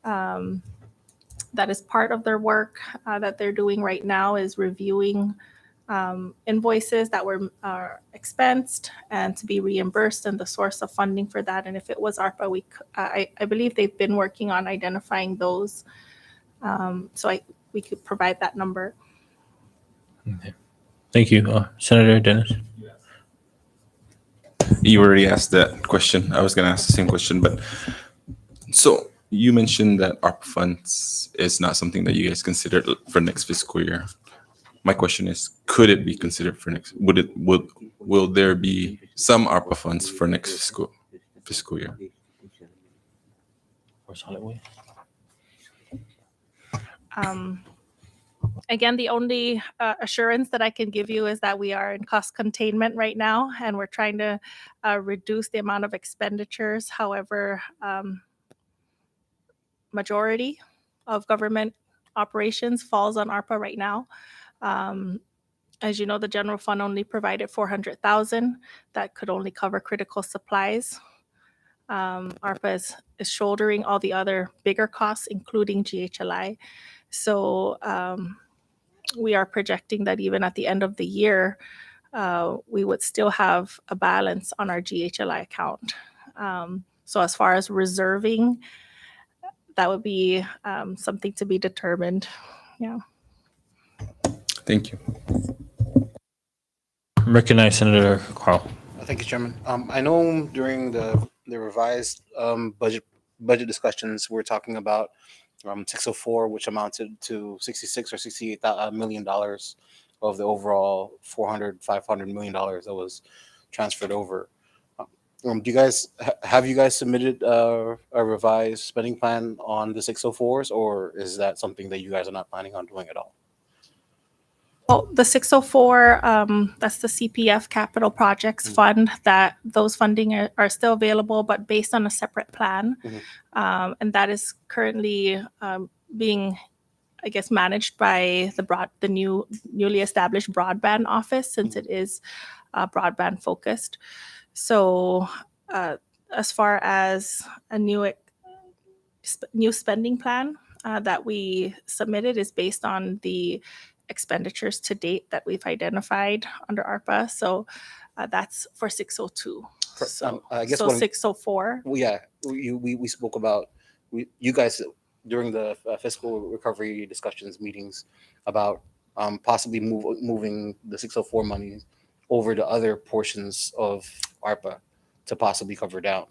That is part of their work that they're doing right now, is reviewing invoices that were expensed and to be reimbursed, and the source of funding for that. And if it was ARPA, I believe they've been working on identifying those. So we could provide that number. Thank you, Senator Dennis. You already asked that question. I was going to ask the same question, but so you mentioned that ARPA funds is not something that you guys considered for next fiscal year. My question is, could it be considered for next? Will there be some ARPA funds for next fiscal year? For solid waste. Again, the only assurance that I can give you is that we are in cost containment right now, and we're trying to reduce the amount of expenditures. However, majority of government operations falls on ARPA right now. As you know, the general fund only provided $400,000. That could only cover critical supplies. ARPA is shouldering all the other bigger costs, including GHLI. So we are projecting that even at the end of the year, we would still have a balance on our GHLI account. So as far as reserving, that would be something to be determined. Yeah. Thank you. Recognize Senator Carl. Thank you, Chairman. I know during the revised budget discussions, we're talking about 604, which amounted to 66 or 68 million dollars of the overall 500 million dollars that was transferred over. Do you guys have you guys submitted a revised spending plan on the 604s, or is that something that you guys are not planning on doing at all? Oh, the 604, that's the CPF Capital Projects Fund, that those funding are still available, but based on a separate plan. And that is currently being, I guess, managed by the newly established broadband office, since it is broadband focused. So as far as a new spending plan that we submitted is based on the expenditures to date that we've identified under ARPA. So that's for 602. So, I guess 604. Well, yeah, we spoke about you guys during the fiscal recovery discussions meetings about possibly moving the 604 money over to other portions of ARPA to possibly cover down.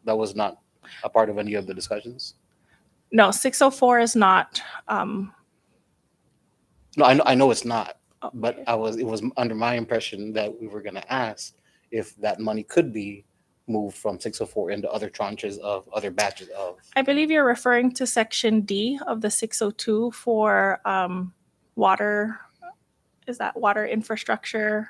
That was not a part of any of the discussions? No, 604 is not. No, I know it's not, Okay. but it was under my impression that we were going to ask if that money could be moved from 604 into other tranches of other batches of. I believe you're referring to Section D of the 602 for water. Is that water infrastructure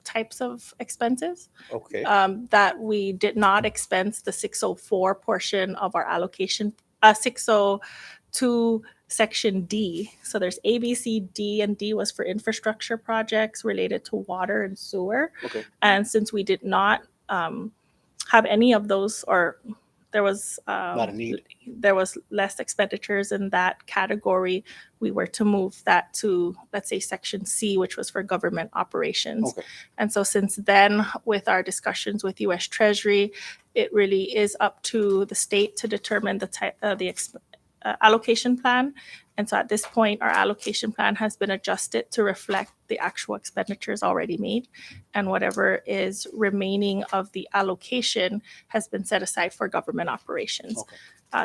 types of expenses? Okay. That we did not expense the 604 portion of our allocation, 602 Section D. So there's A, B, C, D, and D was for infrastructure projects related to water and sewer. Okay. And since we did not have any of those, or there was Not a need. there was less expenditures in that category, we were to move that to, let's say, Section C, which was for government operations. Okay. And so since then, with our discussions with U.S. Treasury, it really is up to the state to determine the type allocation plan. And so at this point, our allocation plan has been adjusted to reflect the actual expenditures already made. And whatever is remaining of the allocation has been set aside for government operations. Okay.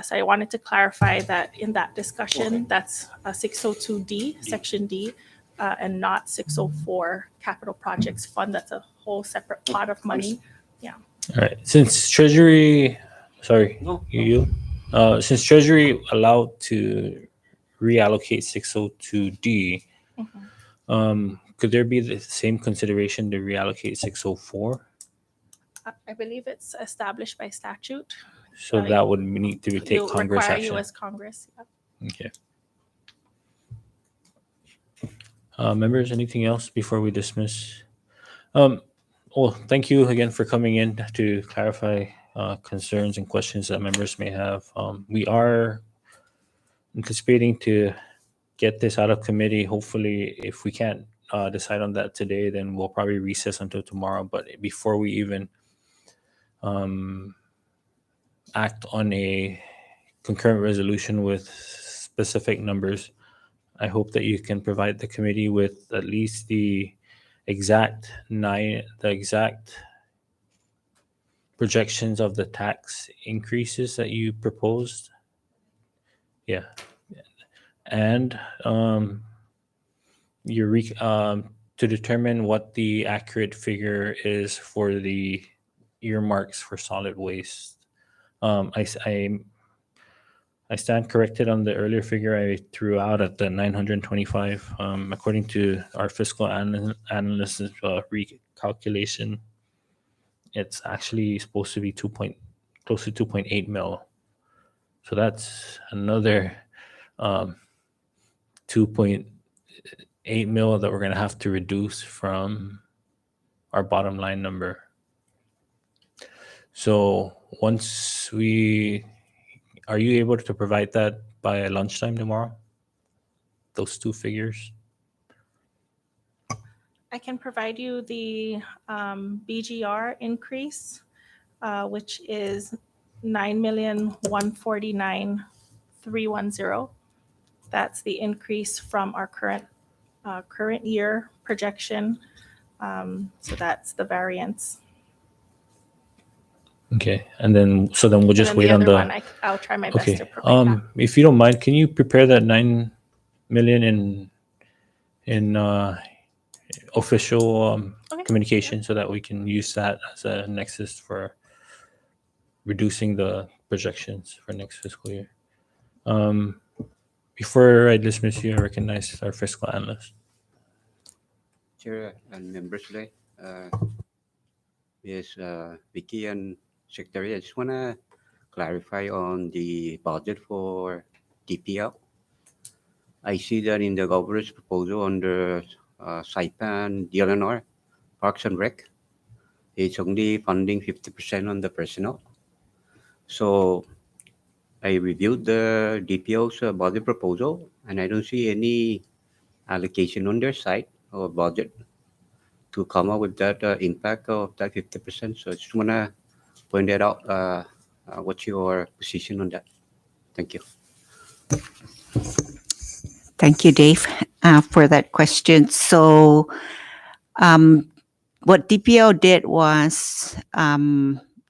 So I wanted to clarify that in that discussion, Okay. that's 602D, Section D, and not 604 Capital Projects Fund. That's a whole separate pot of money. All right. Since Treasury, since Treasury allowed to reallocate 602D, Could there be the same consideration to reallocate 604? I believe it's established by statute. So Uh, that would need to take It'll Congress require action. U.S. Congress. Yeah. Okay. Members, anything else before we dismiss? Well, thank you again for coming in to clarify concerns and questions that members may have. We are anticipating to get this out of committee. Hopefully, if we can't decide on that today, then we'll probably recess until tomorrow. But before we even act on a concurrent resolution with specific numbers, I hope that you can provide the committee with at least the exact projections of the tax increases that you proposed. Yeah. And to determine what the accurate figure is for the earmarks for solid waste. I stand corrected on the earlier figure I threw out at the 925. According to our fiscal analyst's recalculation, it's actually supposed to be close to 2.8 mil. So that's another 2.8 mil that we're going to have to reduce from our bottom line number. So are you able to provide that by lunchtime tomorrow? Those two figures? I can provide you the BGR increase, which is 9,149,310. That's the increase from our current year projection. So that's the variance. Okay, and then we'll And just then wait the on other the. one, I'll try my best Okay, to provide that. if you don't mind, can you prepare that 9 million in official Okay. communication so that we can use that as a nexus for reducing the projections for next fiscal year. Before I dismiss you, I recognize our fiscal analyst. Chair and members today. Ms. Vicky and Secretary, I just want to clarify on the budget for DPL. I see that in the governor's proposal under Saipan DLNR, Parks and Rec, it's only funding 50% on the personnel. So I reviewed the DPO's budget proposal, and I don't see any allocation on their side or budget to come up with that impact of that 50%. So I just want to point that out. What's your position on that? Thank you. Thank you, Dave, for that question. So what DPO did was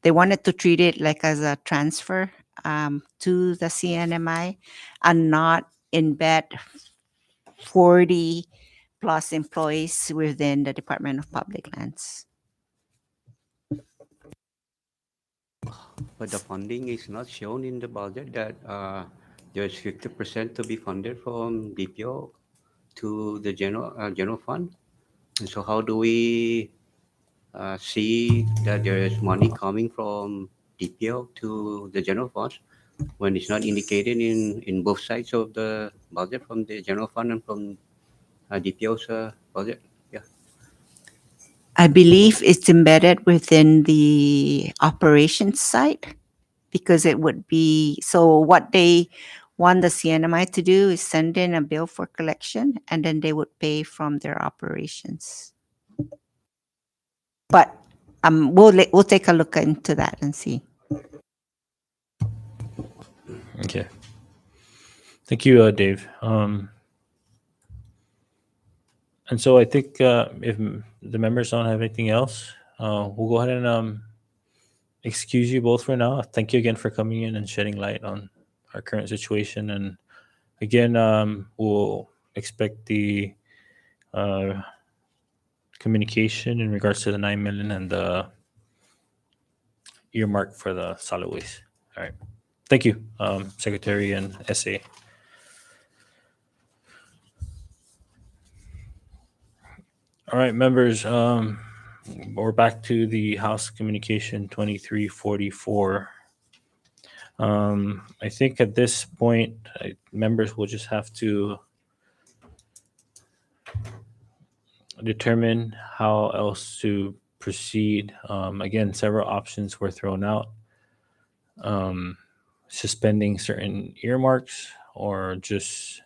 they wanted to treat it like as a transfer to the CNMI and not embed 40 plus employees within the Department of Public Lands. But the funding is not shown in the budget that there's 50% to be funded from DPO to the general fund. And so how do we see that there is money coming from DPO to the general funds when it's not indicated in both sides of the budget from the general fund and from DPO's budget? Yeah. I believe it's embedded within the operations side because it would be, so what they want the CNMI to do is send in a bill for collection and then they would pay from their operations. But we'll take a look into that and see. Okay. Thank you, Dave. And so I think if the members don't have anything else, we'll go ahead and excuse you both for now. Thank you again for coming in and shedding light on our current situation. And again, we'll expect the communication in regards to the 9 million and the earmark for the solid waste. All right. Thank you, Secretary and SA. All right, members, we're back to the House Communication 2344. I think at this point, members will just have to determine how else to proceed. Again, several options were thrown out. Suspending certain earmarks or just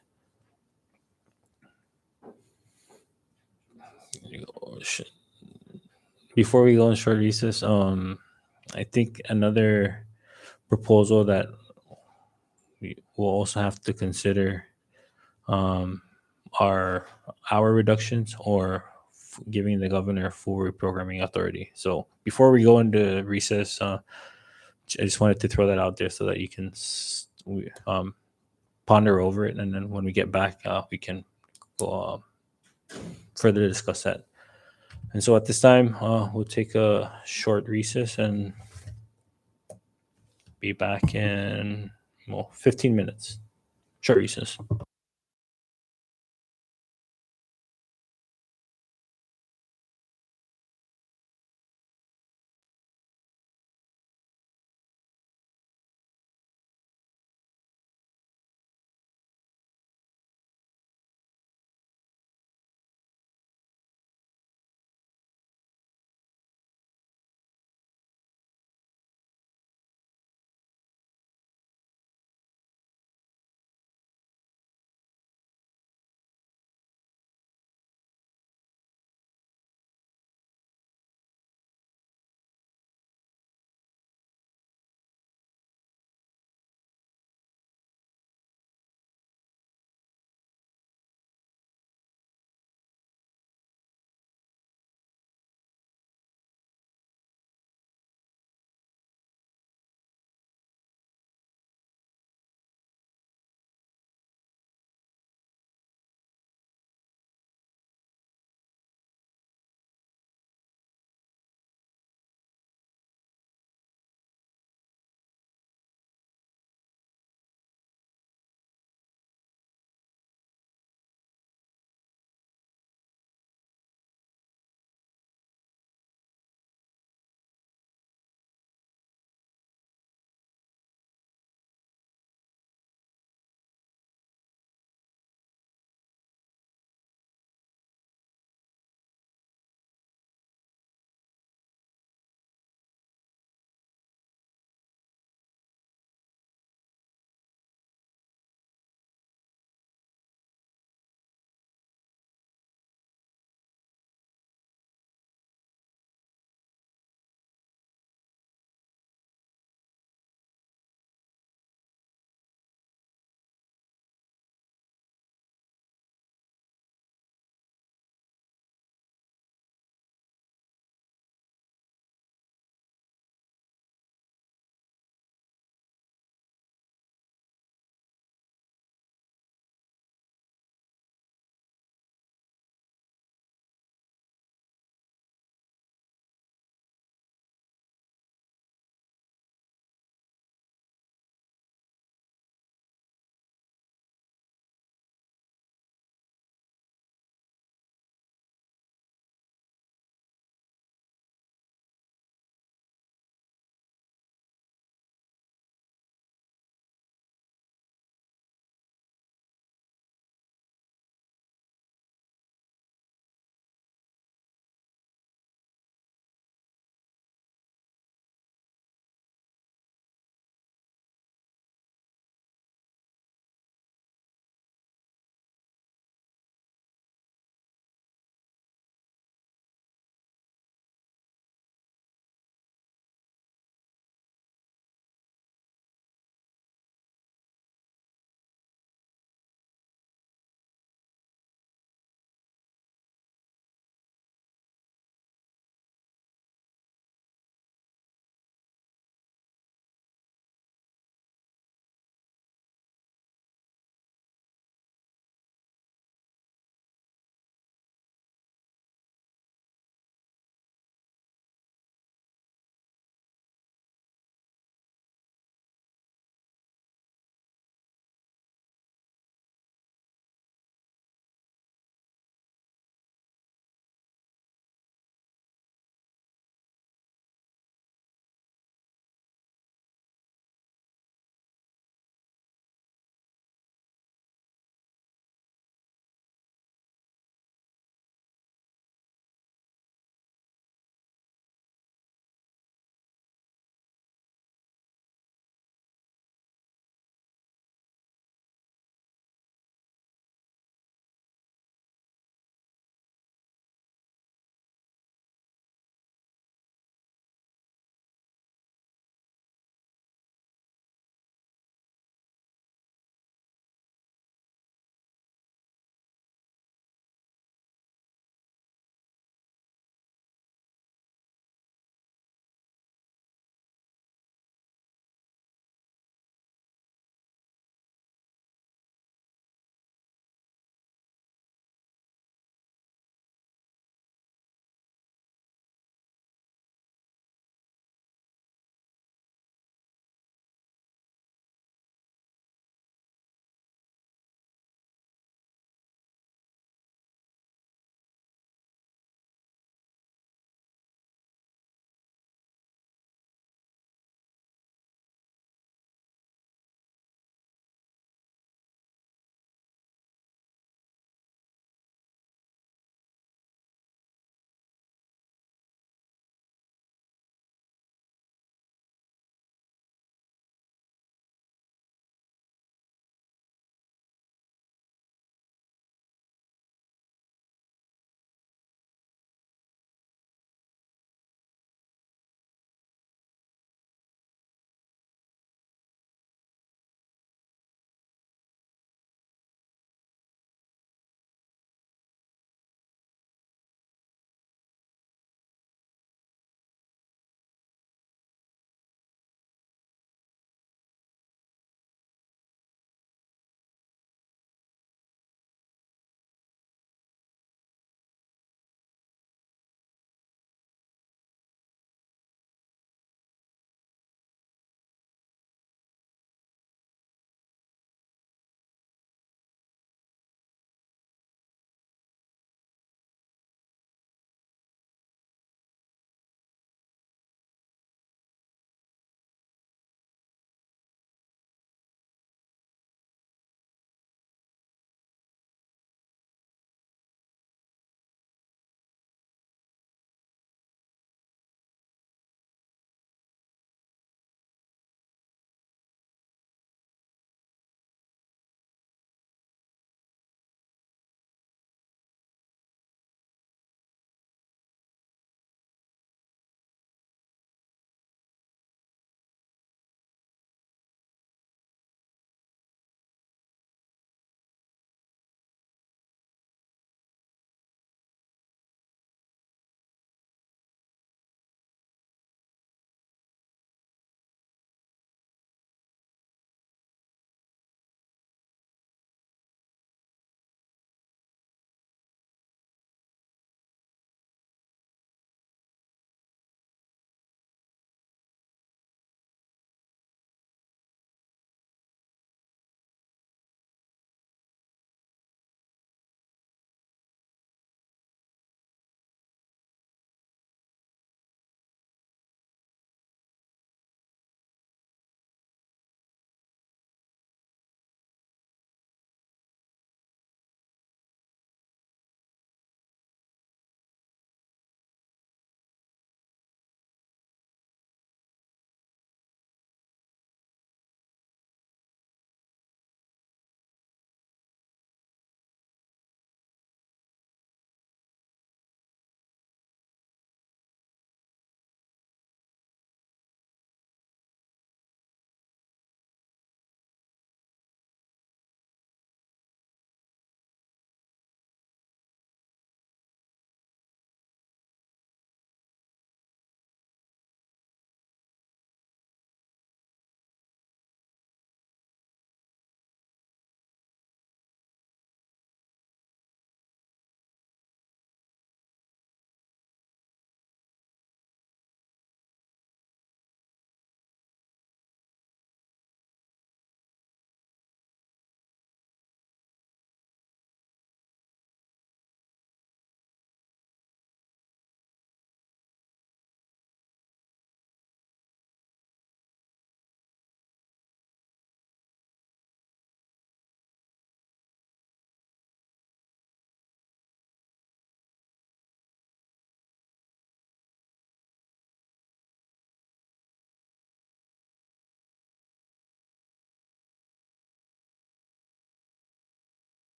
before we go in short recess, I think another proposal that we will also have to consider are hour reductions or giving the governor full reprogramming authority. So before we go into recess, I just wanted to throw that out there so that you can ponder over it, and then when we get back, we can go further discuss that. And so at this time, we'll take a short recess and be back in 15 minutes. Short recess.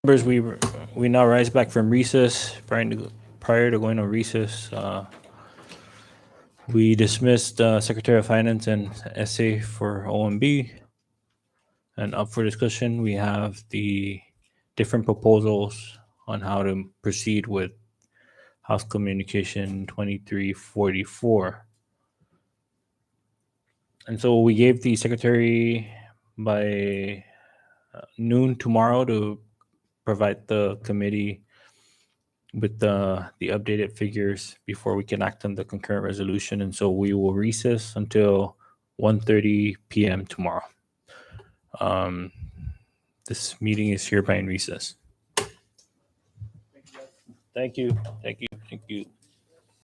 Members, we now rise back from recess. Prior to going on recess, we dismissed Secretary of Finance and SA for OMB. And up for discussion, we have the different proposals on how to proceed with House Communication 2344. And so we gave the secretary by noon tomorrow to provide the committee with the updated figures before we can act on the concurrent resolution. And so we will recess until 1:30 p.m. tomorrow. This meeting is hereby in recess. Thank you. Thank you. Thank you.